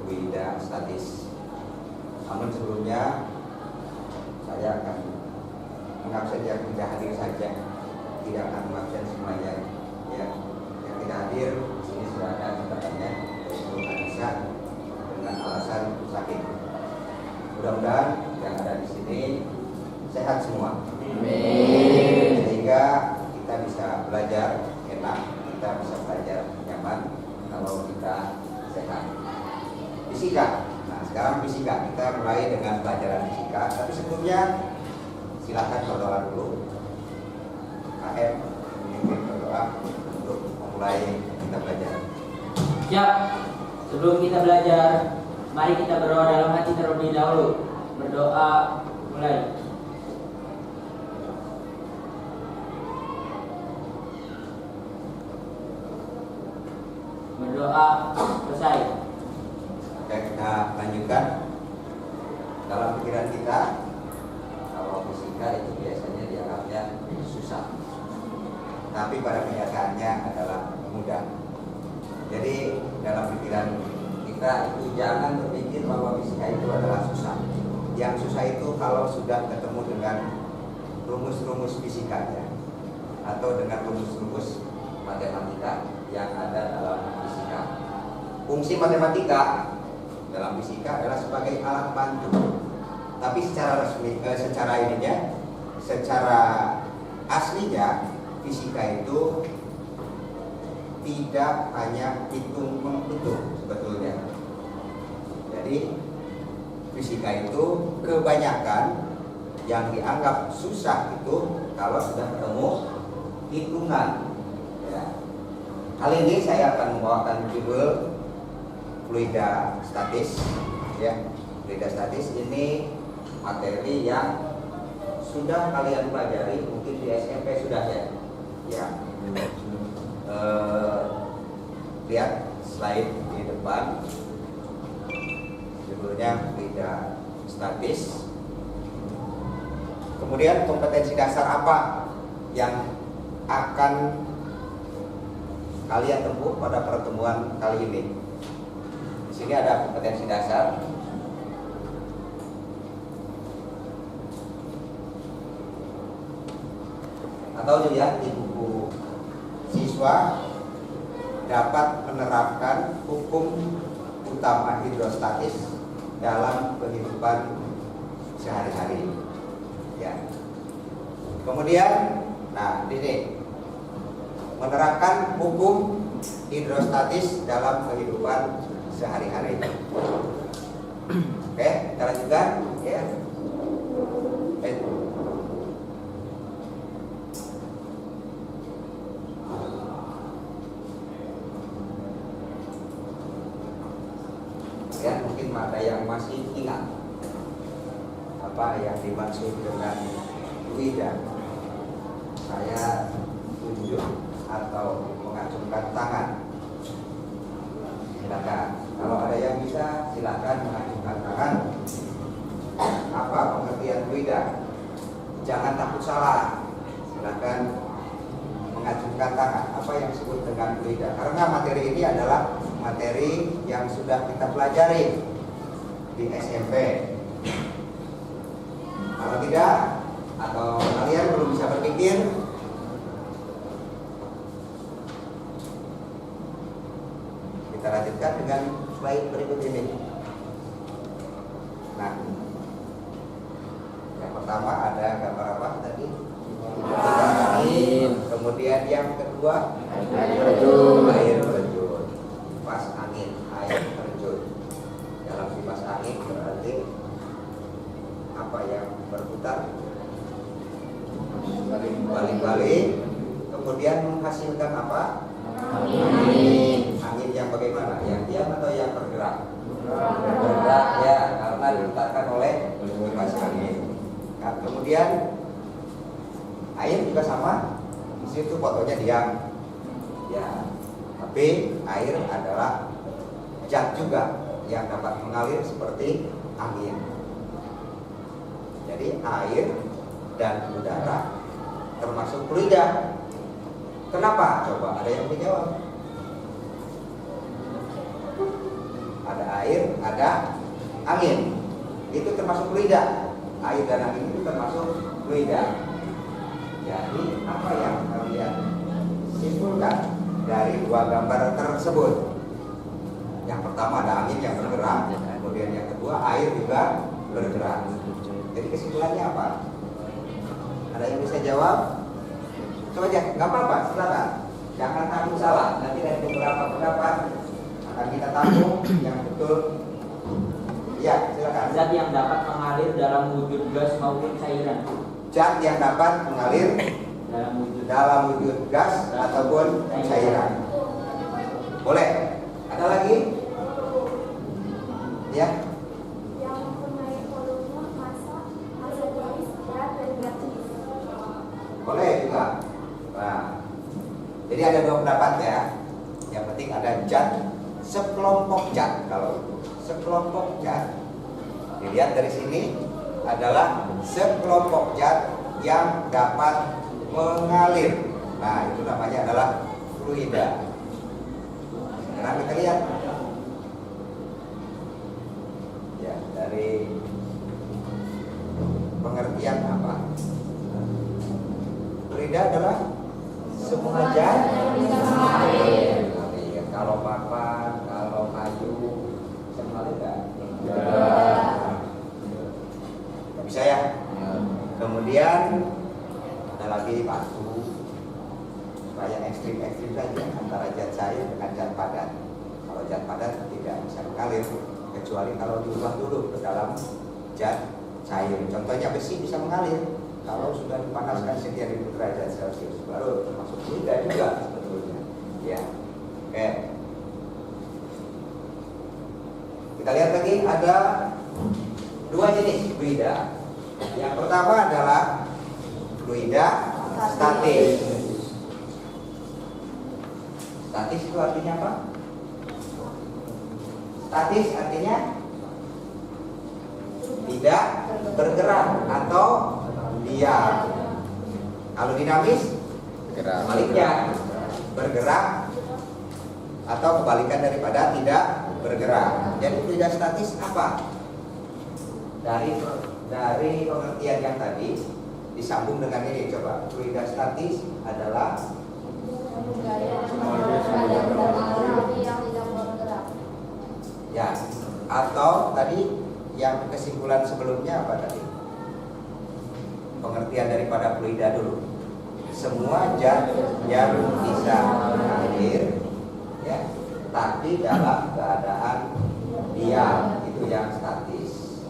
fluida statis. Namun sebelumnya saya akan mengabsen yang tidak hadir saja, tidak akan mengabsen semuanya. Ya, yang tidak hadir di sini sudah ada catatannya, yaitu Anissa dengan alasan sakit. Mudah-mudahan yang ada di sini sehat semua. Amin. Sehingga kita bisa belajar enak, kita bisa belajar nyaman kalau kita sehat. Fisika. Nah, sekarang fisika kita mulai dengan pelajaran fisika. Tapi sebelumnya silakan berdoa dulu. KM memimpin berdoa untuk memulai kita belajar. Siap. Sebelum kita belajar, mari kita berdoa dalam hati terlebih dahulu. Berdoa mulai. Berdoa selesai. Oke, kita lanjutkan. Dalam pikiran kita, kalau fisika itu biasanya dianggapnya susah, tapi pada kenyataannya adalah mudah. Jadi dalam pikiran kita itu jangan berpikir bahwa fisika itu adalah susah. Yang susah itu kalau sudah ketemu dengan rumus-rumus fisikanya atau dengan rumus-rumus matematika yang ada dalam fisika. Fungsi matematika dalam fisika adalah sebagai alat bantu. Tapi secara resmi, secara aslinya fisika itu tidak hanya hitung menghitung sebetulnya. Jadi fisika itu kebanyakan yang dianggap susah itu kalau sudah ketemu hitungan. Ya. Kali ini saya akan membawakan judul fluida statis. Ya, fluida statis ini materi yang sudah kalian pelajari mungkin di SMP sudah ya. Ya. Lihat slide di depan, judulnya fluida statis. Kemudian kompetensi dasar apa yang akan kalian tempuh pada pertemuan kali ini? Di sini ada kompetensi dasar. Atau dilihat di buku, siswa dapat menerapkan hukum utama hidrostatis dalam kehidupan sehari-hari. Ya. Kemudian, nah ini menerapkan hukum hidrostatis dalam kehidupan sehari-hari. Oke, kita lanjutkan. Ya. Ya, mungkin ada yang masih ingat apa yang dimaksud dengan fluida. Saya tunjuk atau mengacungkan tangan. Silakan. Kalau ada yang bisa, silakan mengacungkan tangan. Apa pengertian fluida? Jangan takut salah. Silakan mengacungkan tangan. Apa yang disebut dengan fluida? Karena materi ini adalah materi yang sudah kita pelajari di SMP. Kalau tidak, atau kalian belum bisa berpikir, kita lanjutkan dengan slide berikut ini. Nah, yang pertama ada gambar apa tadi? Angin. Kemudian yang kedua air terjun. Kipas angin, air terjun. Dalam kipas angin berarti apa yang berputar? Balik-balik. Kemudian menghasilkan apa? Angin. Angin yang bagaimana? Yang diam atau yang bergerak? Bergerak ya, karena diputarkan oleh kipas angin. Nah, kemudian air juga sama. Di situ fotonya diam. Ya, tapi air adalah zat juga yang dapat mengalir seperti angin. Jadi air dan udara termasuk fluida. Kenapa? Coba ada yang menjawab. Ada air, ada angin. Itu termasuk fluida. Air dan angin itu termasuk fluida. Jadi apa yang kalian simpulkan dari dua gambar tersebut? Yang pertama ada angin yang bergerak, kemudian yang kedua air juga bergerak. Jadi kesimpulannya apa? Ada yang bisa jawab? Coba aja, nggak apa-apa, silakan. Jangan takut salah. Nanti dari beberapa pendapat akan kita tampung yang betul. Ya, silakan. Zat yang dapat mengalir dalam wujud gas maupun cairan. Zat yang dapat mengalir dalam wujud gas ataupun cairan. Boleh? Ada lagi? Ya. Yang mempunyai volume, massa, jenis, berat, dan gratis. Boleh juga. Nah, jadi ada dua pendapat ya. Yang penting ada zat, sekelompok zat. Kalau sekelompok zat, dilihat dari sini adalah sekelompok zat yang dapat mengalir. Nah, itu namanya adalah fluida. Sekarang kita lihat ya dari pengertian apa? Fluida adalah semua zat bisa mengalir. Kalau papan, kalau kayu bisa mengalir nggak? Nggak bisa ya. Kemudian ada lagi batu. Supaya ekstrim-ekstrim saja antara zat cair dengan zat padat. Kalau zat padat tidak bisa mengalir kecuali kalau diubah dulu ke dalam zat cair. Contohnya besi bisa mengalir kalau sudah dipanaskan sekian ribu derajat Celcius, baru termasuk fluida juga sebetulnya. Ya, oke. Kita lihat lagi ada dua jenis fluida. Yang pertama adalah fluida statis. Statis itu artinya apa? Statis artinya tidak bergerak atau diam. Kalau dinamis, sebaliknya bergerak atau kebalikan daripada tidak bergerak. Jadi fluida statis apa? Dari pengertian yang tadi disambung dengan ini, coba. Fluida statis adalah ya, atau tadi yang kesimpulan sebelumnya apa tadi? Pengertian daripada fluida dulu. Semua zat yang bisa mengalir, ya, tapi dalam keadaan diam, itu yang statis.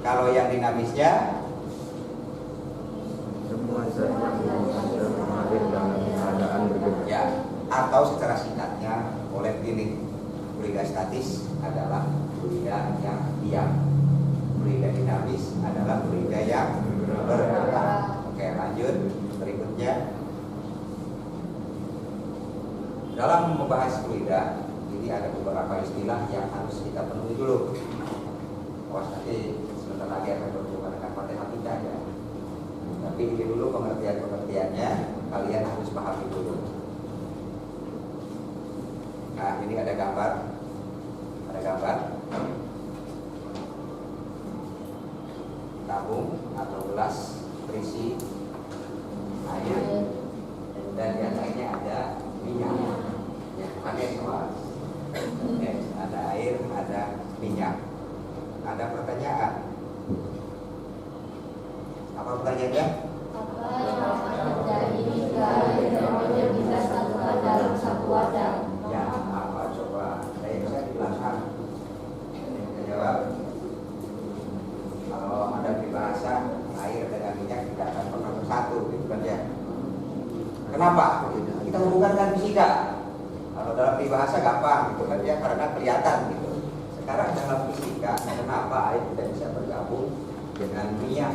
Kalau yang dinamisnya, semua zat yang bisa mengalir dalam keadaan bergerak. ya, atau secara singkatnya oleh pilih fluida statis adalah fluida yang diam. Fluida dinamis adalah fluida yang bergerak. Oke, lanjut berikutnya. Dalam membahas fluida ini ada beberapa istilah yang harus kita penuhi dulu. Awas nanti sebentar lagi akan berhubungan dengan matematika ya. Tapi ini dulu pengertian-pengertiannya kalian harus pahami dulu. Nah, ini ada gambar. Ada gambar tabung atau gelas berisi air dan di atasnya ada minyak. Ya, pakai semua. Ada air, ada minyak. Ada pertanyaan. Apa pertanyaannya? Apa yang terjadi jika air dan minyak kita satukan dalam satu wadah? Ya, apa coba? Saya di belakang. Saya jawab. Kalau ada peribahasa air dengan minyak tidak akan pernah bersatu, gitu kan ya? Kenapa? Kita hubungkan fisika. Kalau dalam peribahasa gampang, gitu kan ya, karena kelihatan gitu. Sekarang dalam fisika, kenapa air tidak bisa bergabung dengan minyak?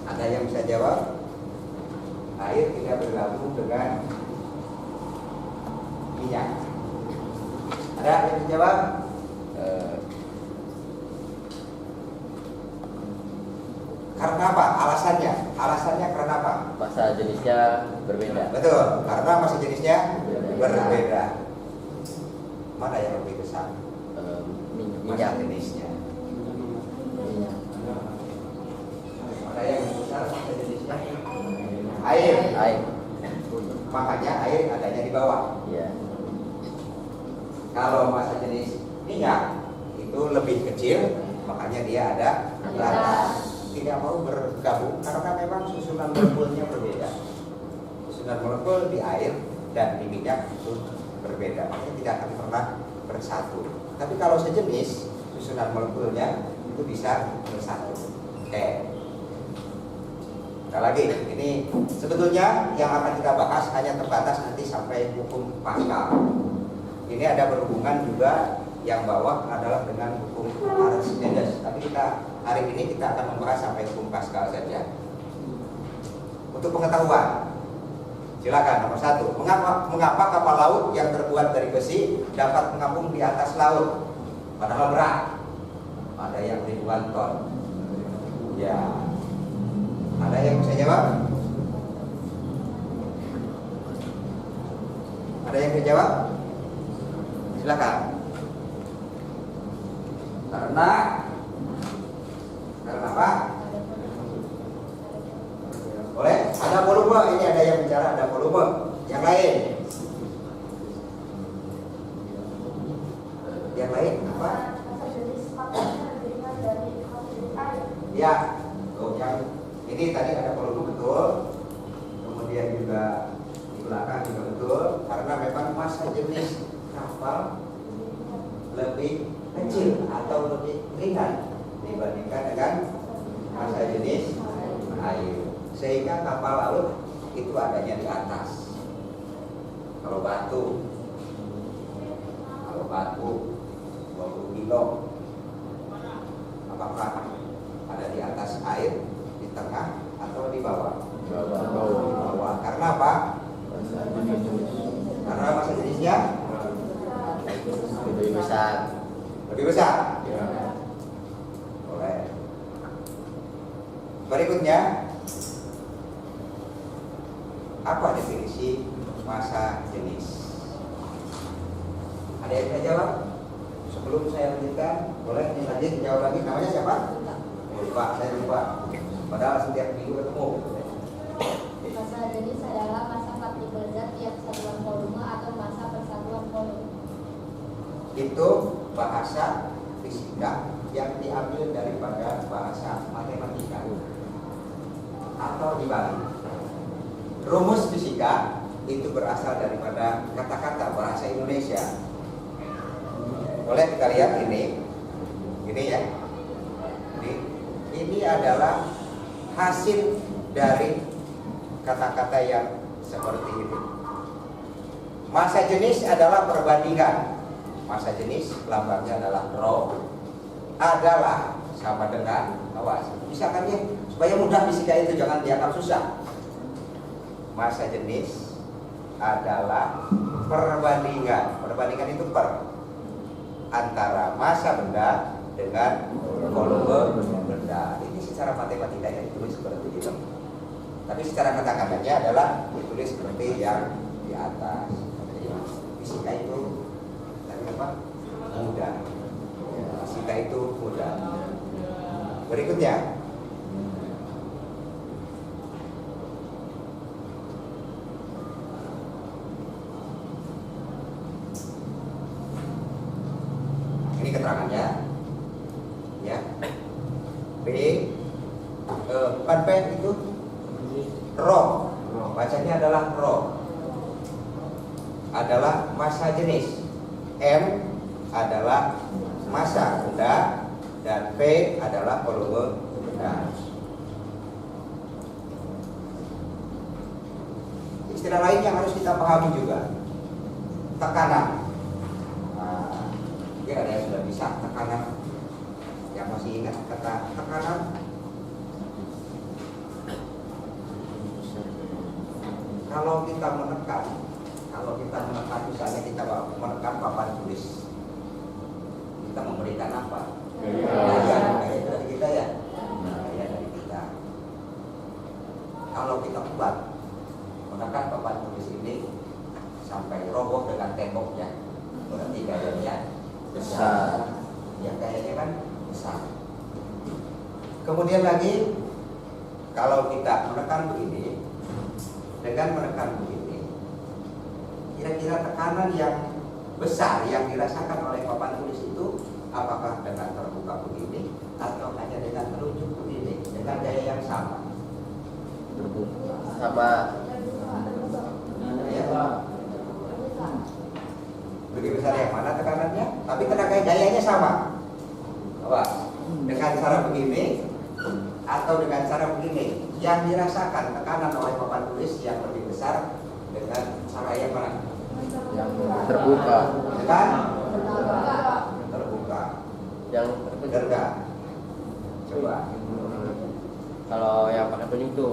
Ada yang bisa jawab? Air tidak bergabung dengan minyak. Ada yang bisa jawab? Karena apa? Alasannya? Alasannya karena apa? Masa jenisnya berbeda. Betul, karena masa jenisnya berbeda. Mana yang lebih besar? Masa Minyak. jenisnya. Minyak. Mana yang lebih besar masa jenisnya? Air. Air. Makanya air adanya di bawah. Ya. Kalau masa jenis minyak itu lebih kecil, makanya dia ada di atas. Tidak mau bergabung karena memang susunan molekulnya berbeda. Susunan molekul di air dan di minyak itu berbeda, makanya tidak akan pernah bersatu. Tapi kalau sejenis, susunan molekulnya itu bisa bersatu. Oke. Sekali lagi, ini sebetulnya yang akan kita bahas hanya terbatas nanti sampai hukum Pascal. Ini ada berhubungan juga yang bawah adalah dengan hukum Archimedes. Tapi hari ini kita akan membahas sampai hukum Pascal saja. Untuk pengetahuan, silakan nomor 1. Mengapa kapal laut yang terbuat dari besi dapat mengapung di atas laut? Padahal berat. Ada yang ribuan ton. Ya. Ada yang bisa jawab? Ada yang bisa jawab? Silakan. Karena apa? Boleh? Ada volume. Ini ada yang bicara ada volume. Yang lain? Yang lain apa? Ya. Oh, yang ini tadi ada volume betul. Kemudian juga di belakang juga betul. Karena memang massa jenis kapal lebih kecil atau lebih ringan dibandingkan dengan massa jenis air, sehingga kapal laut itu adanya di atas. Kalau batu 20 kilo, apakah ada di atas air, di tengah atau di bawah? Di bawah. Karena apa? Karena massa jenisnya Lebih besar. lebih besar. Ya. Boleh. Berikutnya, apa definisi massa jenis? Ada yang bisa jawab? Sebelum saya lanjutkan, boleh lanjut jawab lagi. Namanya siapa? Lupa, saya lupa. Padahal setiap minggu ketemu. Massa jenis adalah massa partikel zat yang satuan volume atau massa persatuan volume. Itu bahasa fisika yang diambil daripada bahasa matematika atau dibalik. Rumus fisika itu berasal daripada kata-kata bahasa Indonesia. Boleh kita lihat ini ya. Ini adalah hasil dari kata-kata yang seperti ini. Massa jenis adalah perbandingan. Massa jenis lambangnya adalah rho, adalah sama dengan, awas, misalkan ya, supaya mudah fisika itu jangan dianggap susah. Massa jenis adalah perbandingan. Perbandingan itu per antara massa benda dengan volume benda. Ini secara matematika yang ditulis seperti itu. Tapi secara kata-katanya adalah ditulis seperti yang di atas. Fisika itu apa? Mudah. Fisika itu mudah. Berikutnya, ini keterangannya, ya. Bukan P itu rho. Bacanya adalah rho. Adalah massa jenis. M adalah massa benda dan P adalah volume benda. Istilah lain yang harus kita pahami juga, tekanan. Nah, ya ada yang sudah bisa tekanan, yang masih ingat kata tekanan? Kalau kita menekan misalnya kita menekan papan tulis, kita memberikan apa? Gaya dari kita ya, gaya dari kita. Kalau kita kuat menekan papan tulis ini sampai roboh dengan temboknya, berarti jadi gayanya Besar. Ya gayanya kan besar. Kemudian lagi kalau kita menekan begini, dengan menekan begini, kira-kira tekanan yang besar yang dirasakan oleh papan tulis itu apakah dengan terbuka begini atau hanya dengan telunjuk begini dengan gaya yang sama? Sama. Ya. Lebih besar yang mana tekanannya? Tapi tenaga gayanya sama. Apa? Dengan cara begini atau dengan cara begini, yang dirasakan tekanan oleh papan tulis yang lebih besar dengan cara yang mana? Yang terbuka. Dengan terbuka. Yang Benar nggak? Coba. kalau yang pakai penyuh itu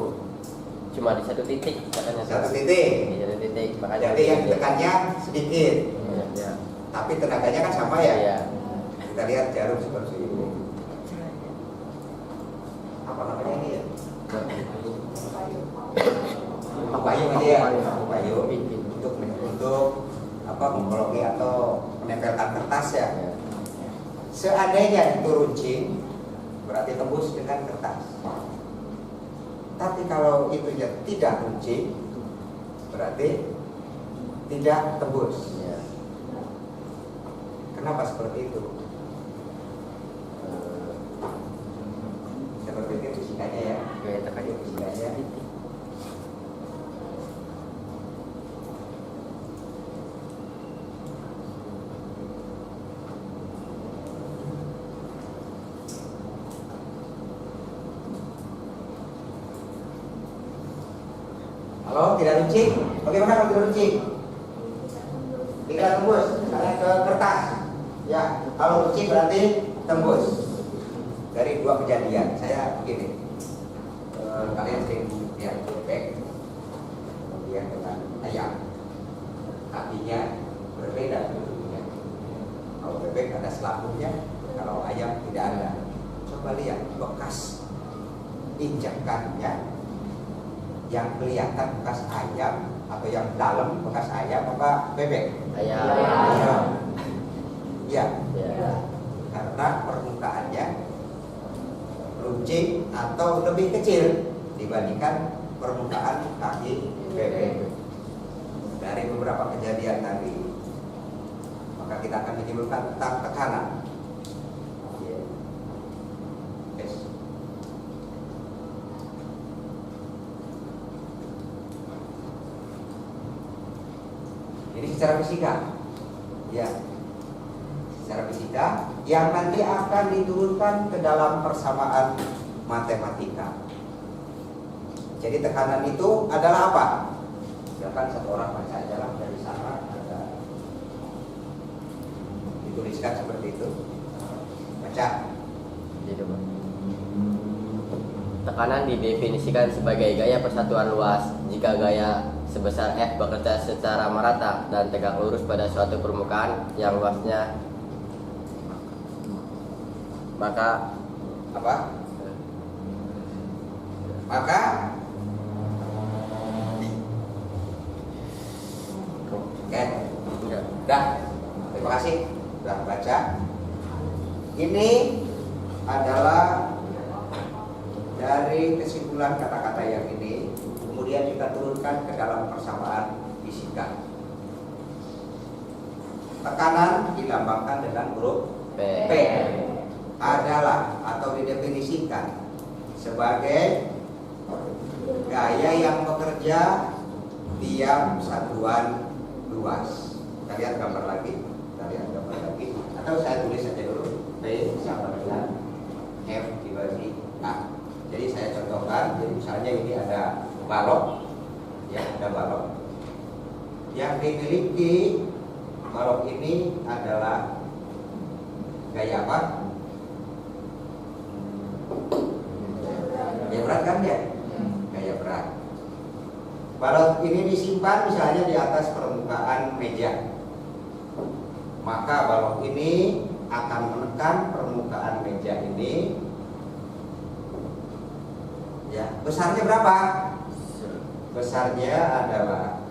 cuma di satu titik tekannya. Satu titik. Di satu titik. Makanya Jadi yang tekannya sedikit, ya. tapi tenaganya kan sama ya. Iya. Kita lihat jarum seperti ini. Apa namanya ini ya? Payung ini ya, payung untuk apa membolongi atau menempelkan kertas ya. Seandainya itu runcing, berarti tembus dengan kertas. Tapi kalau itu tidak runcing, berarti tidak tembus. Ya. Kenapa seperti itu? Seperti itu fisikanya ya. Gaya tekannya Fisikanya. Halo, tidak runcing? Bagaimana kalau tidak runcing? Tidak tembus, karena ke kertas. Ya, kalau runcing berarti tembus. Dari dua kejadian, saya begini. Kalian sering lihat bebek, kemudian dengan ayam, kakinya berbeda bentuknya. Kalau bebek ada selaputnya, kalau ayam tidak ada. Coba lihat bekas injakannya. Yang kelihatan bekas ayam atau yang dalam bekas ayam apa bebek? Ayam. Ayam. Ya, Ya. karena permukaannya runcing atau lebih kecil dibandingkan permukaan kaki bebek. Dari beberapa kejadian tadi, maka kita akan menyimpulkan tentang tekanan. Yes. Ini secara fisika, ya, secara fisika yang nanti akan diturunkan ke dalam persamaan matematika. Jadi tekanan itu adalah apa? Silakan satu orang baca aja lah dari sana, ada dituliskan seperti itu. Baca. Jadi coba. Tekanan didefinisikan sebagai gaya persatuan luas jika gaya sebesar F bekerja secara merata dan tegak lurus pada suatu permukaan yang luasnya maka Apa? Maka kan? enggak. Udah. Terima kasih sudah baca. Ini adalah dari kesimpulan kata-kata yang ini, kemudian kita turunkan ke dalam persamaan fisika. Tekanan dilambangkan dengan huruf P. P adalah atau didefinisikan sebagai gaya yang bekerja tiap satuan luas. Kita lihat gambar lagi, atau saya tulis saja dulu. P sama dengan F dibagi A. Jadi saya contohkan, jadi misalnya ini ada balok, ya ada balok. Yang dimiliki balok ini adalah gaya apa? Gaya berat kan ya? Gaya berat. Balok ini disimpan misalnya di atas permukaan meja. Maka balok ini akan menekan permukaan meja ini. Ya, besarnya berapa? Besarnya adalah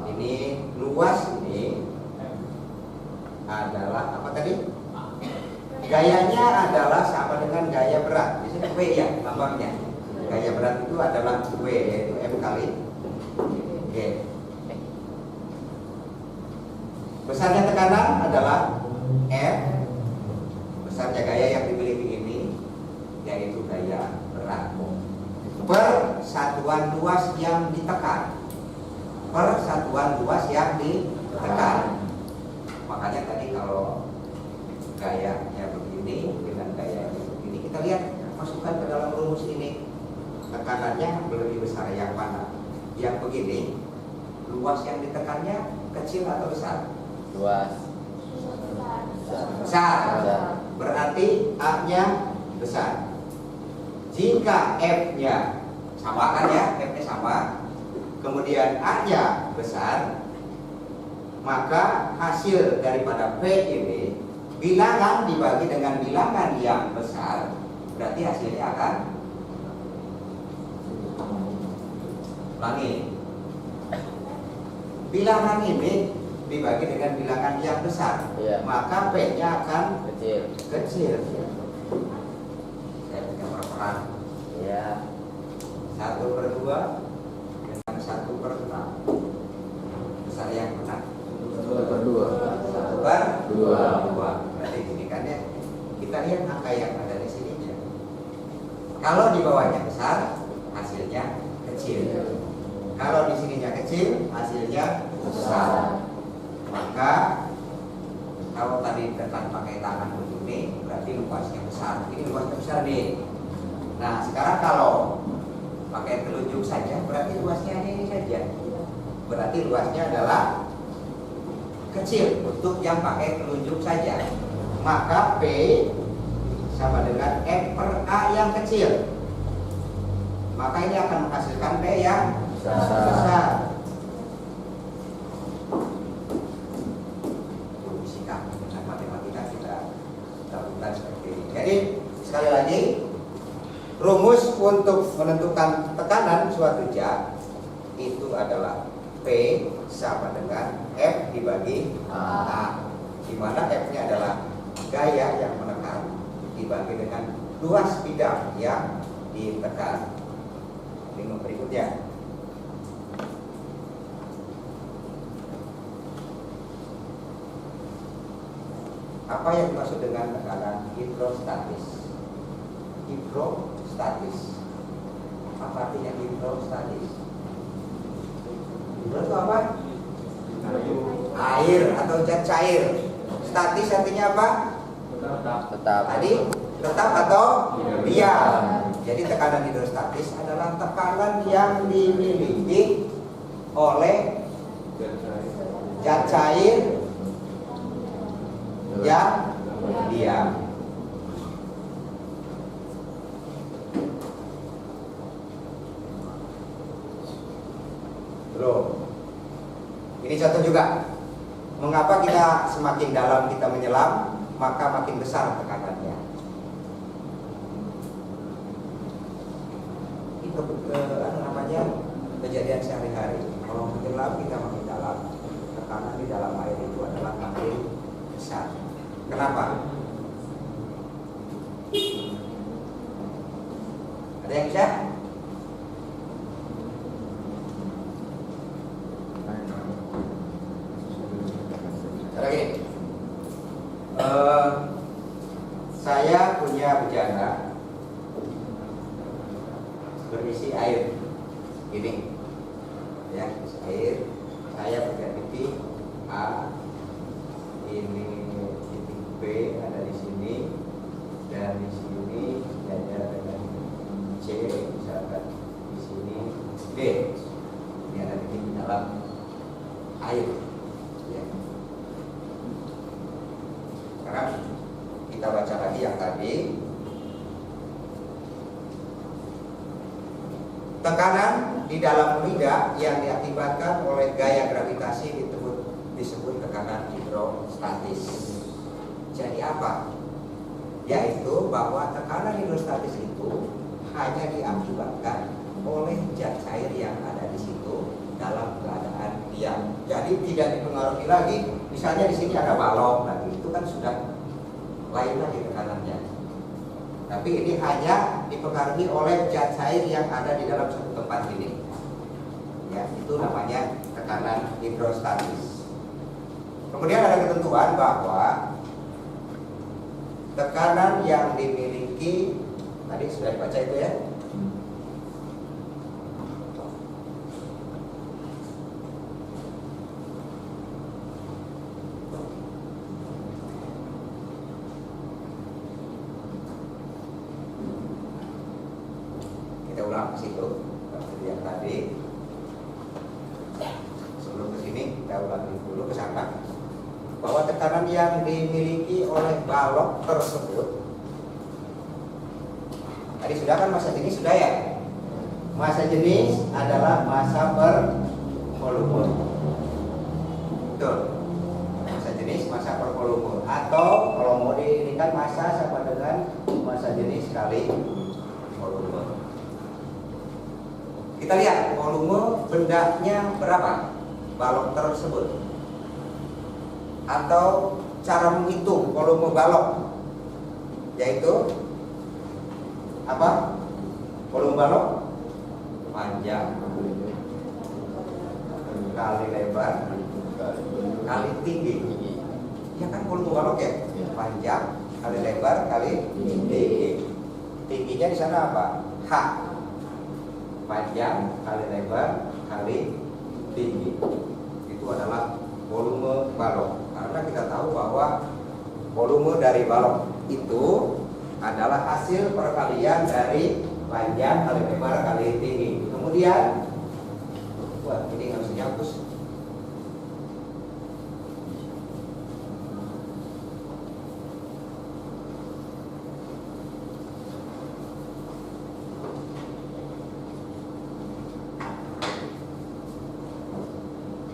ini luas ini adalah apa tadi? Gayanya adalah sama dengan gaya berat. Di sini W ya lambangnya. Gaya berat itu adalah W, yaitu M kali G. Besarnya tekanan adalah F. Besarnya gaya yang dimiliki ini yaitu gaya berat per satuan luas yang ditekan. Per satuan luas yang ditekan. Makanya tadi kalau gayanya begini dengan gayanya begini, kita lihat masukkan ke dalam rumus ini. Tekanannya lebih besar yang mana? Yang begini. Luas yang ditekannya kecil atau besar? Luas. Besar. Berarti A-nya besar. Jika F-nya sama kan ya, F-nya sama, kemudian A-nya besar, maka hasil daripada P ini bilangan dibagi dengan bilangan yang besar, berarti hasilnya akan ulangi. Bilangan ini dibagi dengan bilangan yang besar, Iya. maka P-nya akan Kecil. Saya punya perperan Iya. 1/2 dengan 1/6. Besar yang mana? 1/2. 1/2. Berarti ini kan ya. Kita lihat angka yang ada di sininya. Kalau di bawahnya besar, hasilnya kecil. Kalau di sininya kecil, hasilnya besar. Maka kalau tadi tekan pakai tangan begini, berarti luasnya besar. Ini luasnya besar nih. Nah, sekarang kalau pakai telunjuk saja, berarti luasnya hanya ini saja. Berarti luasnya adalah kecil untuk yang pakai telunjuk saja. Maka P sama dengan F per A yang kecil. Maka ini akan menghasilkan P yang besar. Fisika dan matematika kita lakukan seperti ini. Jadi sekali lagi, rumus untuk menentukan tekanan suatu zat itu adalah P sama dengan F dibagi A, di mana F-nya adalah gaya yang menekan dibagi dengan luas bidang yang ditekan. Ini berikutnya. Apa yang dimaksud dengan tekanan hidrostatis? Hidrostatis. Apa artinya hidrostatis? Hidro itu apa? Air atau zat cair. Statis artinya apa? Tetap. Tadi tetap atau diam. Jadi tekanan hidrostatis adalah tekanan yang dimiliki oleh zat cair yang diam. Belum. Ini contoh juga. Mengapa kita semakin dalam kita menyelam, maka makin besar tekanannya. Itu namanya kejadian sehari-hari. Kalau menyelam kita makin dalam, tekanan di dalam air itu adalah makin besar. Kenapa? Ada yang bisa? Lagi. Saya punya bejana berisi air. Ini, ya, air. Saya punya titik A. Ini titik B ada di sini, dan di sini ada dengan C, misalkan di sini D. Ini ada titik di dalam air. Ya. Sekarang kita baca lagi yang tadi. Tekanan di dalam lidah yang diakibatkan oleh gaya gravitasi disebut tekanan hidrostatis. Jadi apa? Yaitu bahwa tekanan hidrostatis itu hanya diakibatkan oleh zat cair yang ada di situ dalam keadaan diam. Jadi tidak dipengaruhi lagi Misalnya di sini ada balok lagi, itu kan sudah lain lagi tekanannya. Tapi ini hanya dipengaruhi oleh zat cair yang ada di dalam satu tempat ini. Ya, itu namanya tekanan hidrostatis. Kemudian ada ketentuan bahwa tekanan yang dimiliki, tadi sudah dibaca itu ya. Kita ulang ke situ, seperti yang tadi. Sebelum ke sini kita ulangi dulu ke sana. Bahwa tekanan yang dimiliki oleh balok tersebut, tadi sudah kan massa jenis sudah ya. Massa jenis adalah massa per volume. Betul. Massa jenis massa per volume, atau kalau mau ini kan massa sama dengan massa jenis kali volume. Kita lihat volume bendanya berapa, balok tersebut, atau cara menghitung volume balok, yaitu apa? Volume balok panjang kali lebar kali tinggi. Ya kan volume balok ya, panjang kali lebar kali tinggi. Tingginya di sana apa? H. Panjang kali lebar kali tinggi. Itu adalah volume balok. Karena kita tahu bahwa volume dari balok itu adalah hasil perkalian dari panjang kali lebar kali tinggi. Kemudian, wah ini harus dihapus.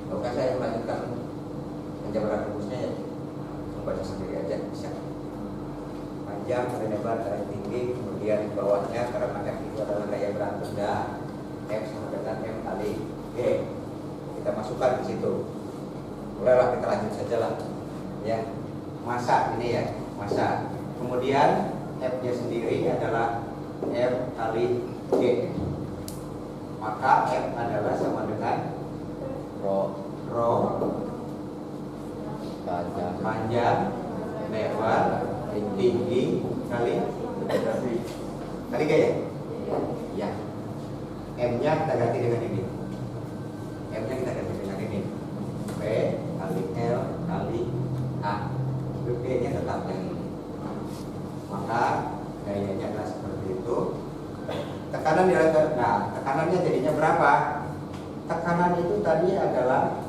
Oke, saya melanjutkan penjabaran rumusnya ya. Membaca sendiri aja bisa. Panjang kali lebar kali tinggi, kemudian di bawahnya karena F itu adalah gaya berat benda, F sama dengan M kali G. Kita masukkan di situ. Bolehlah kita lanjut saja lah. Ya, massa ini ya, massa. Kemudian F-nya sendiri adalah M kali G. Maka F adalah sama dengan rho panjang lebar tinggi kali gaya. Ya. M-nya kita ganti dengan ini. M-nya kita ganti dengan ini. P kali L kali A. G-nya tetap yang ini. Maka gayanya adalah seperti itu. Tekanan tekanannya jadinya berapa? Tekanan itu tadi adalah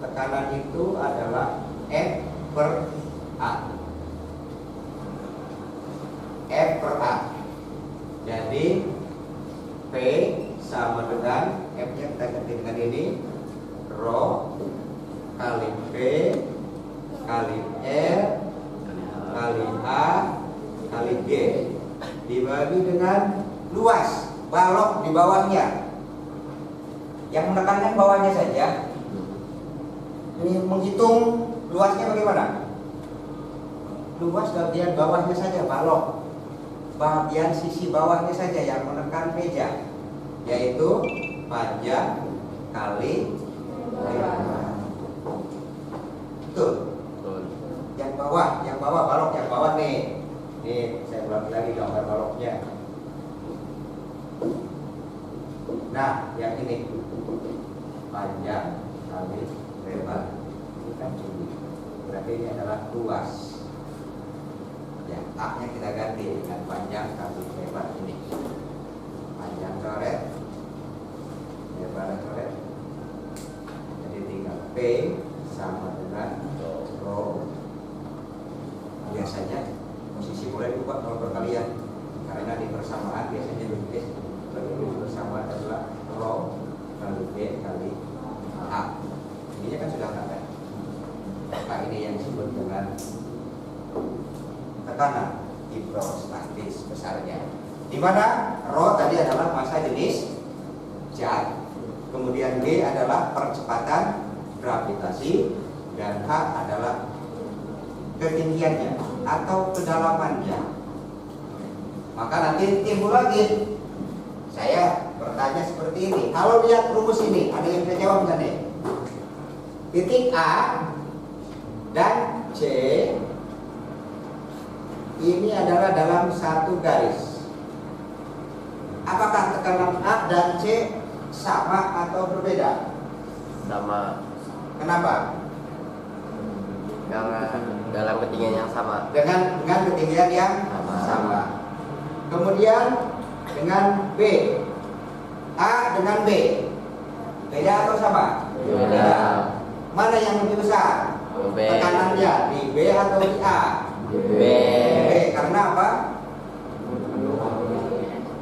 tekanan itu adalah F per A. F per A. Jadi P sama dengan F-nya kita ganti dengan ini, rho kali P kali L kali A kali G dibagi dengan luas balok di bawahnya. Yang menekankan bawahnya saja. Ini menghitung luasnya bagaimana? Luas bagian bawahnya saja, balok. Bagian sisi bawahnya saja yang menekan meja, yaitu panjang kali lebar. Betul. Yang bawah balok yang bawah nih. Nih, saya ulangi lagi gambar baloknya. Nah, yang ini panjang kali lebar. Ini kan tinggi. Berarti ini adalah luas. Ya, A-nya kita ganti dengan panjang kali lebar ini. Panjang coret, lebar coret. Jadi tinggal P sama dengan rho. Biasanya posisi boleh diubah kalau perkalian, karena di persamaan biasanya ditulis persamaan adalah rho kali B kali A. Ini kan sudah ada. Maka ini yang disebut dengan tekanan hidrostatis besarnya. Di mana rho tadi adalah massa jenis zat, kemudian G adalah percepatan gravitasi, dan H adalah ketinggiannya atau kedalamannya. Maka nanti timbul lagi. Saya bertanya seperti ini. Kalau lihat rumus ini, ada yang bisa jawab nggak nih? Titik A dan C ini adalah dalam satu garis. Apakah tekanan A dan C sama atau berbeda? Sama. Kenapa? Karena dalam ketinggian yang sama. Dengan ketinggian yang sama. Kemudian dengan B, A dengan B, beda atau sama? Beda. Mana yang lebih besar? B. Tekanannya di B atau di A? B. B. Karena apa?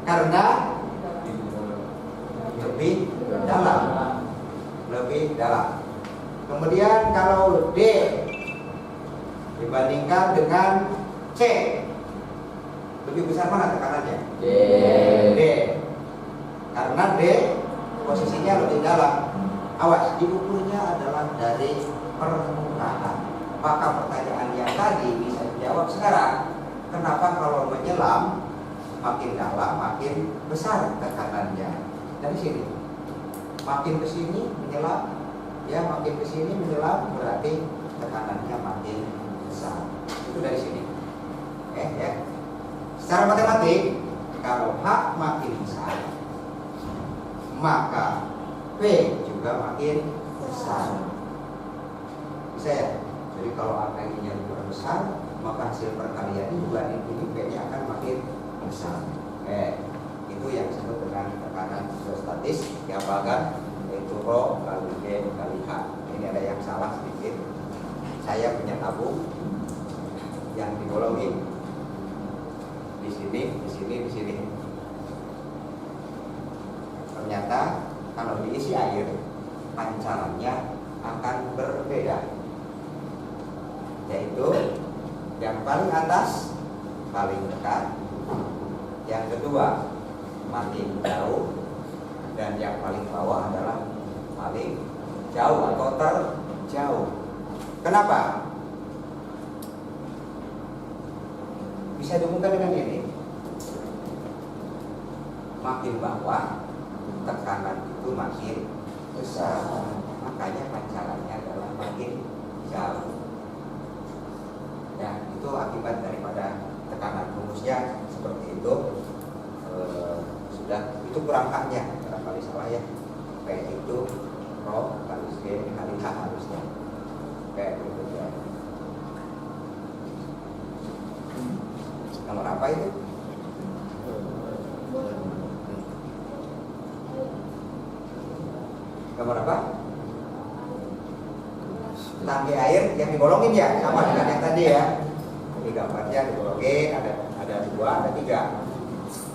Karena lebih dalam. Lebih dalam. Kemudian kalau D dibandingkan dengan C, lebih besar mana tekanannya? D. D. Karena D posisinya lebih dalam. Awas, diukurnya adalah dari permukaan. Maka pertanyaan yang tadi bisa dijawab sekarang. Kenapa kalau menyelam makin dalam makin besar tekanannya? Dari sini. Makin ke sini menyelam, ya makin ke sini menyelam berarti tekanannya makin besar. Itu dari sini. Ya. Secara matematik, kalau H makin besar, maka P juga makin besar. Bisa ya? Jadi kalau angka ininya lebih besar, maka hasil perkalian ini dibanding ini P-nya akan makin besar. Itu yang disebut dengan tekanan isostatis diapalkan, yaitu Rho kali G kali H. Ini ada yang salah sedikit. Saya punya tabung yang digolongin di sini, di sini, di sini. Ternyata kalau diisi air, pancarannya akan berbeda. Yaitu yang paling atas paling dekat, yang kedua makin jauh, dan yang paling bawah adalah paling jauh atau terjauh. Kenapa? Bisa dihubungkan dengan ini. Makin bawah tekanan itu makin besar, makanya pancarannya adalah makin jauh. Ya, itu akibat daripada tekanan. Rumusnya seperti itu. Sudah, itu perangkatnya, barangkali salah ya. Kayak itu Rho kali G kali H harusnya. Kayak gitu ya. Nomor apa itu? Nomor apa? Tangki air yang digolongin ya, sama dengan yang tadi ya. Jadi gambarnya digolongin, ada 2, ada 3.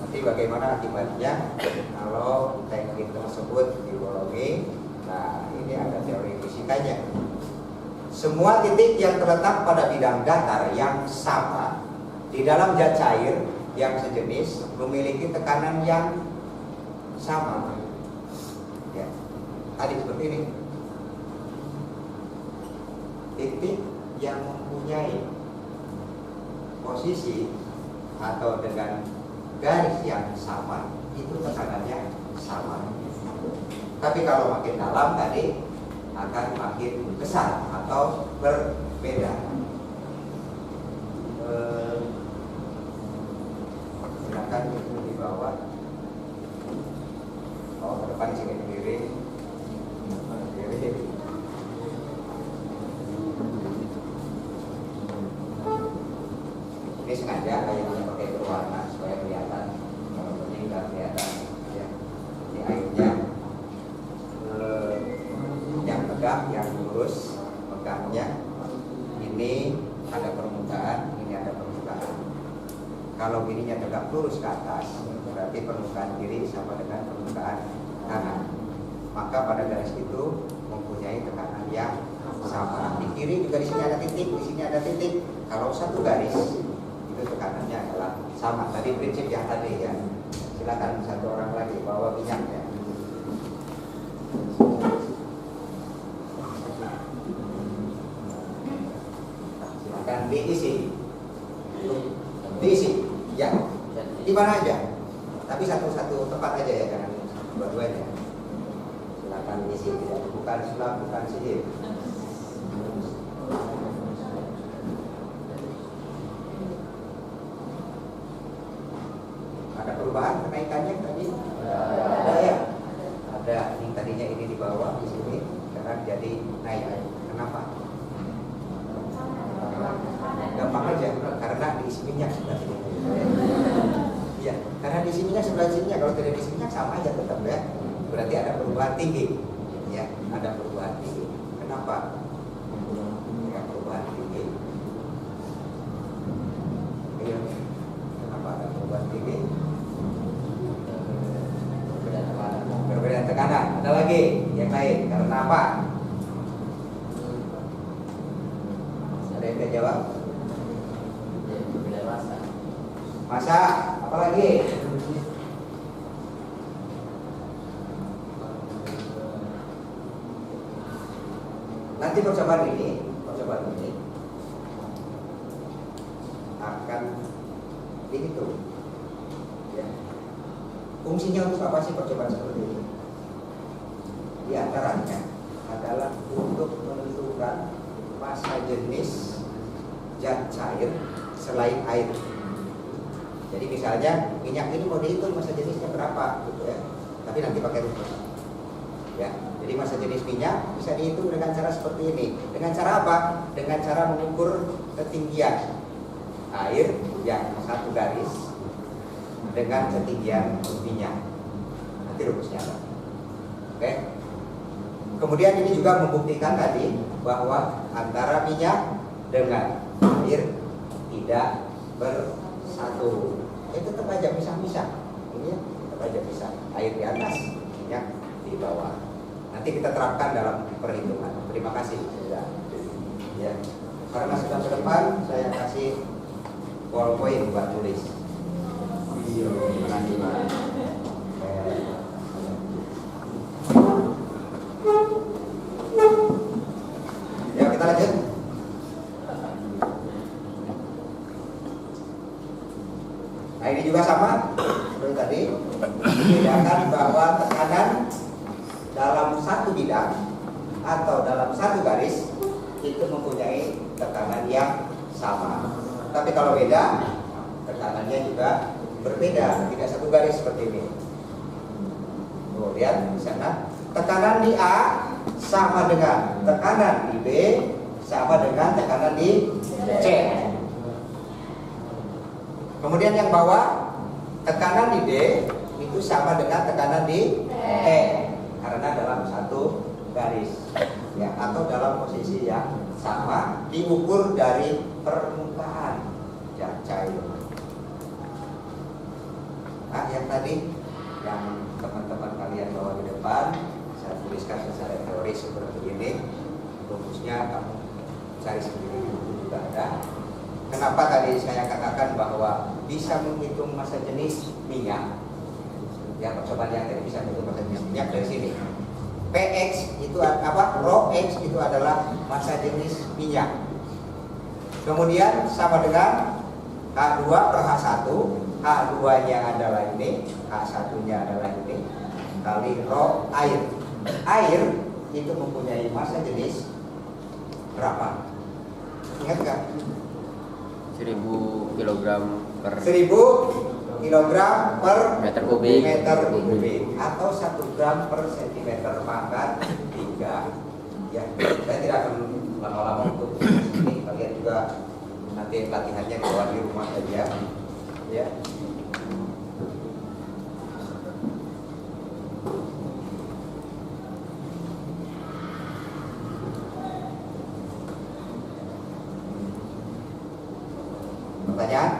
Nanti bagaimana akibatnya kalau tangki tersebut digolongin. Nah, ini ada teori fisikanya. Semua titik yang terletak pada bidang datar yang sama di dalam zat cair yang sejenis memiliki tekanan yang sama. Ya, tadi seperti ini. Titik yang mempunyai posisi atau dengan garis yang sama itu tekanannya sama. Tapi kalau makin dalam tadi akan makin besar atau berbeda. Silakan itu di bawah. Oh, ke depan sini kiri. Kiri. Ini sengaja kayaknya pakai berwarna supaya kelihatan. Kalau ini nggak kelihatan ya. Ini airnya yang tegak, yang lurus pegangnya. Ini ada permukaan, ini ada permukaan. Kalau ininya tegak lurus ke atas, berarti permukaan kiri sama dengan permukaan kanan. Maka pada garis itu mempunyai tekanan yang sama. Di kiri juga di sini ada titik, di sini ada titik. Kalau satu garis itu tekanannya adalah sama. Tadi prinsip yang tadi ya. Silakan satu orang lagi bawa minyaknya. silakan diisi. Diisi, ya. Di mana aja. Tapi satu tempat aja ya, jangan dua-duanya. Silakan diisi, bukan sulap, bukan sihir. Ada perubahan kenaikannya tadi? Ada ya. Ada. Ini tadinya ini di bawah di sini, sekarang jadi naik. Kenapa? Gampang aja, karena diisi minyak sebelah sini. Ya, karena diisi minyak sebelah sininya. Kalau tidak diisi minyak sama aja tetap ya. Berarti ada perubahan tinggi. Ya, ada perubahan tinggi. Kenapa? Ya, perubahan tinggi. Iya. Kenapa ada perubahan tinggi? Perbedaan tekanan. Ada lagi yang lain. Karena apa? Ada yang bisa jawab? Perbedaan massa. Masa, apa lagi? Nanti percobaan ini akan dihitung. Ya. Fungsinya untuk apa sih percobaan seperti ini? Di antaranya adalah untuk menentukan massa jenis zat cair selain air. Jadi misalnya minyak ini mau dihitung massa jenisnya berapa, gitu ya. Tapi nanti pakai rumus. Ya, jadi massa jenis minyak bisa dihitung dengan cara seperti ini. Dengan cara apa? Dengan cara mengukur ketinggian air yang satu garis dengan ketinggian minyak. Nanti rumusnya apa? Oke. Kemudian ini juga membuktikan tadi bahwa antara minyak dengan air tidak bersatu. Tetap aja pisah-pisah. Ini ya, tetap aja pisah. Air di atas, minyak di bawah. Nanti kita terapkan dalam perhitungan. Terima kasih. Ya. Karena sudah ke depan, saya kasih ballpoint buat tulis. Terima kasih, Pak. Ya, kita lanjut. Nah, ini juga sama seperti tadi. Membedakan bahwa tekanan dalam satu bidang atau dalam satu garis itu mempunyai tekanan yang sama. Tapi kalau beda, tekanannya juga berbeda, tidak satu garis seperti ini. Tuh, lihat di sana. Tekanan di A sama dengan tekanan di B sama dengan tekanan di C. Kemudian yang bawah, tekanan di D itu sama dengan tekanan di E karena dalam satu garis ya, atau dalam posisi yang sama diukur dari permukaan zat cair. Nah, yang tadi yang teman-teman kalian bawa di depan, saya tuliskan secara teori seperti ini. Rumusnya kamu cari sendiri, itu juga ada. Kenapa tadi saya katakan bahwa bisa menghitung massa jenis minyak? Ya, percobaan yang tadi bisa menghitung massa jenis minyak dari sini. PX itu apa? Rho X itu adalah massa jenis minyak. Kemudian sama dengan H2 per H1. H2-nya adalah ini, H1-nya adalah ini, kali rho air. Air itu mempunyai massa jenis berapa? Ingat nggak? 1000 kg per 1000 kg per meter kubik atau 1 gram per sentimeter pangkat 3. Ya, saya tidak akan lama-lama untuk ini. Kalian juga nanti latihannya bawa di rumah saja. Ya. Pertanyaan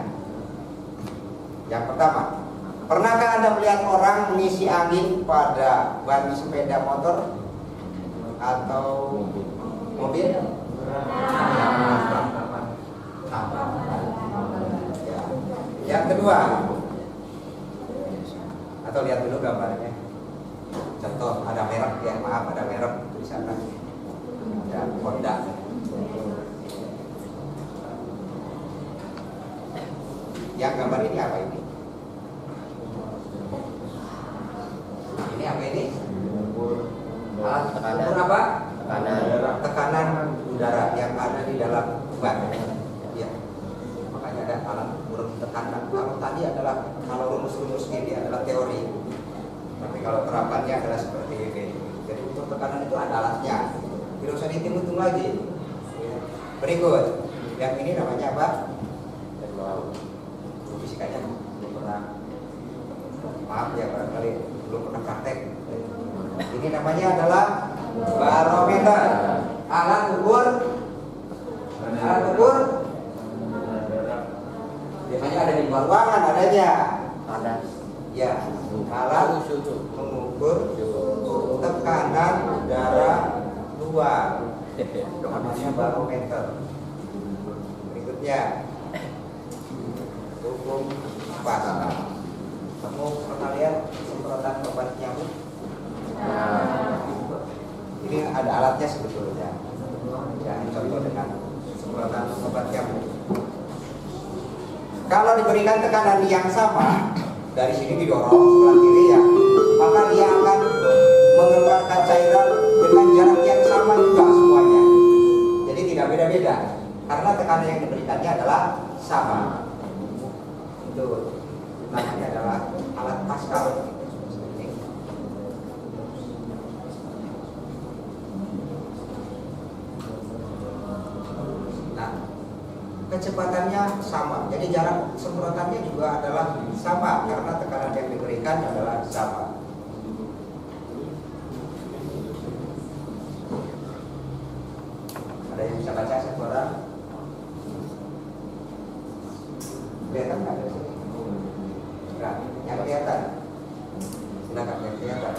yang pertama, pernahkah Anda melihat orang mengisi angin pada ban sepeda motor atau mobil? Ya. Yang kedua, atau lihat dulu gambarnya. Contoh, ada merek ya, maaf, ada merek di sana. Ada Honda. Yang gambar ini apa ini? Ini apa ini? Alat ukur apa? Tekanan udara yang ada di dalam ban. Ya. Makanya ada alat ukur tekanan. Kalau tadi adalah, kalau rumus-rumus ini adalah teori. Tapi kalau terapannya adalah seperti ini. Jadi ukur tekanan itu ada alatnya. Tidak usah dihitung-hitung lagi. Berikut, yang ini namanya apa? Fisikanya belum pernah, maaf ya barangkali belum pernah praktek. Ini namanya adalah barometer, alat ukur biasanya ada di luar ruangan adanya. Ya, alat mengukur tekanan udara luar, namanya barometer. Berikutnya, hukum pas. Kamu pernah lihat semprotan obat nyamuk? Ini ada alatnya sebetulnya. Ya, contoh dengan semprotan obat nyamuk. Kalau diberikan tekanan yang sama, dari sini didorong sebelah kiri ya, maka dia akan mengeluarkan cairan dengan jarak yang sama juga semuanya. Jadi tidak beda-beda, karena tekanan yang diberikannya adalah sama. Itu namanya adalah alat Pascal. Nah, kecepatannya sama, jadi jarak semprotannya juga adalah sama karena tekanan yang diberikan adalah sama. Ada yang bisa baca satu orang? Kelihatan nggak dari sini? Enggak, yang kelihatan. Silakan yang kelihatan.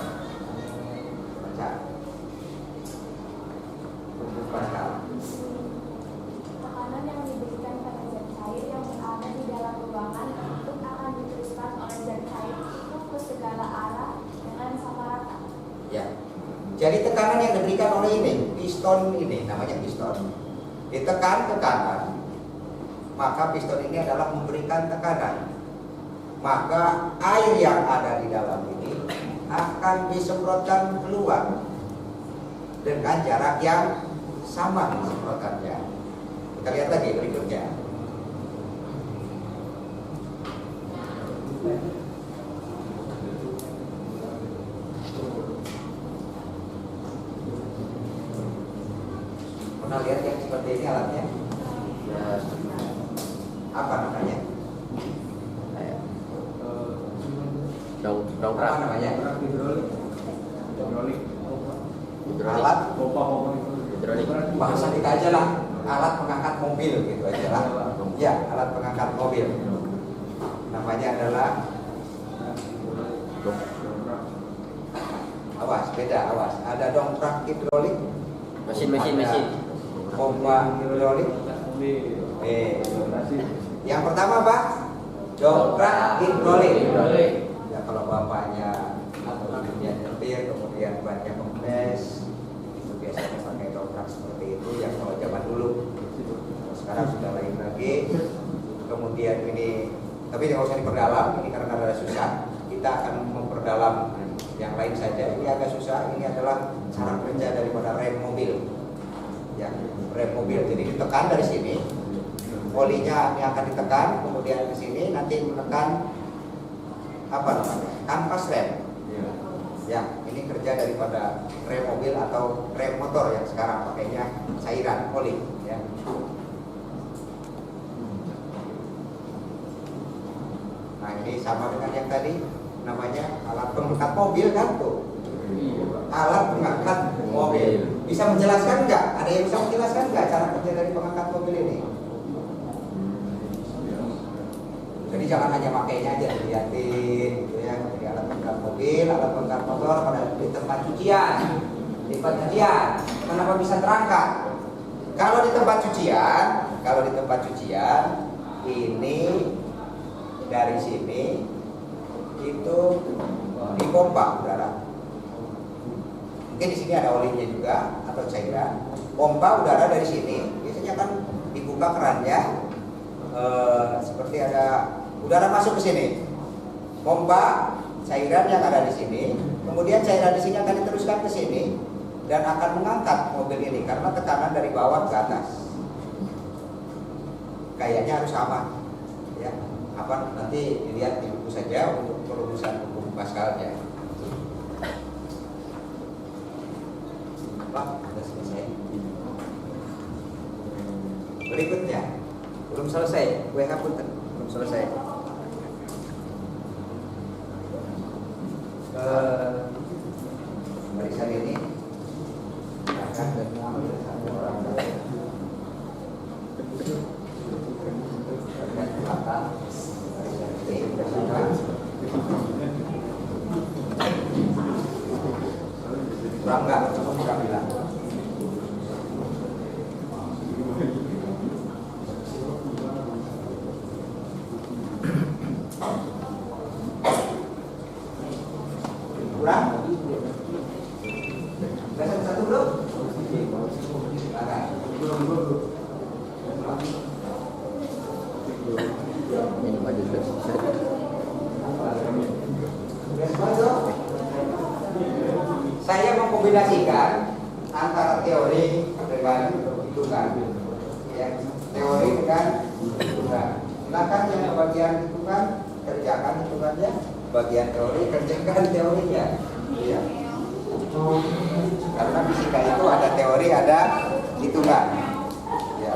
Baca. Pascal. Tekanan yang diberikan pada zat cair yang berada di dalam ruangan itu akan diteruskan oleh zat cair itu ke segala arah dengan sama rata. Ya. Jadi tekanan yang diberikan oleh ini, piston ini namanya piston. Ditekan ke kanan, maka piston ini adalah memberikan tekanan. Maka air yang ada di dalam ini akan disemprotkan keluar dengan jarak yang sama disemprotkannya. Kita lihat lagi berikutnya. Pernah lihat yang seperti ini alatnya? Ya, Apa namanya? dongkrak. Apa namanya? Hidrolik. Alat Hidrolik. bahasa kita aja lah, alat pengangkat mobil gitu aja lah. Ya, alat pengangkat mobil. Namanya adalah, awas, beda, awas. Ada dongkrak hidrolik, Mesin. pompa hidrolik. Yang pertama Pak, dongkrak hidrolik. Ya, kalau bapaknya atau ibunya nyetir, kemudian bannya kempes, itu biasanya pakai dongkrak seperti itu. Yang kalau zaman dulu, sekarang sudah lain lagi. Kemudian ini, tapi tidak usah diperdalam, ini karena ada susah. Kita akan memperdalam yang lain saja. Ini agak susah. Ini adalah cara kerja daripada rem mobil. Ya, rem mobil. Jadi ditekan dari sini, olinya ini akan ditekan, kemudian ke sini nanti menekan apa namanya? Kanvas rem. Ya, ini kerja daripada rem mobil atau rem motor yang sekarang pakainya cairan oli. Ya. Nah, ini sama dengan yang tadi, namanya alat pengangkat mobil kan tuh. Alat pengangkat mobil. Bisa menjelaskan nggak? Ada yang bisa menjelaskan nggak cara kerja dari pengangkat mobil ini? Jadi jangan hanya makainya aja dilihatin gitu ya. Jadi alat pengangkat mobil, alat pengangkat motor pada di tempat cucian. Di tempat cucian, kenapa bisa terangkat? Kalau di tempat cucian, ini dari sini itu dipompa udara. Mungkin di sini ada olinya juga atau cairan. Pompa udara dari sini, biasanya kan dibuka kerannya, seperti ada Udara masuk ke sini, pompa cairan yang ada di sini, kemudian cairan di sini akan diteruskan ke sini dan akan mengangkat mobil ini karena tekanan dari bawah ke atas. Kayaknya harus sama, ya. Apa nanti dilihat di buku saja untuk perumusan hukum Pascalnya. Pak, sudah selesai. Berikutnya, belum selesai. WH pun belum selesai. Barisan ini akan satu orang dan belakang barisan ini bersama. Kurang enggak? Kurang bilang. Kurang? Barisan satu belum? Ini maju selesai. Saya mengkombinasikan antara teori dengan hitungan, ya, teori dengan hitungan. Silakan yang bagian hitungan kerjakan hitungannya, bagian teori kerjakan teorinya, ya. Karena fisika itu ada teori, ada hitungan, ya.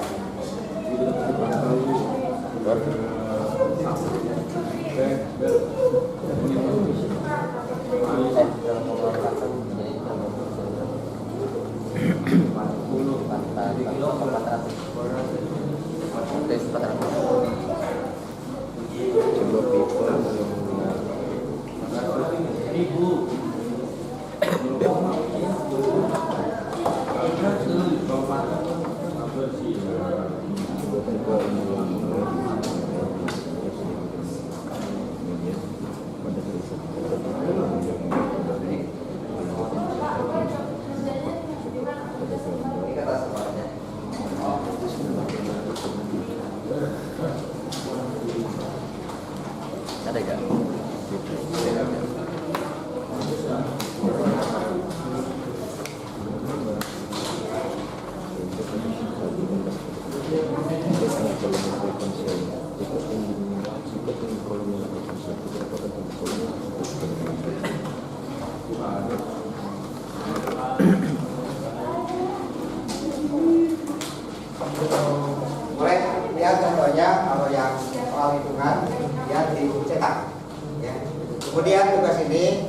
Ini kata semuanya. Ada gak? Mulai lihat contohnya kalau yang soal hitungan yang dicetak, ya. Kemudian tugas ini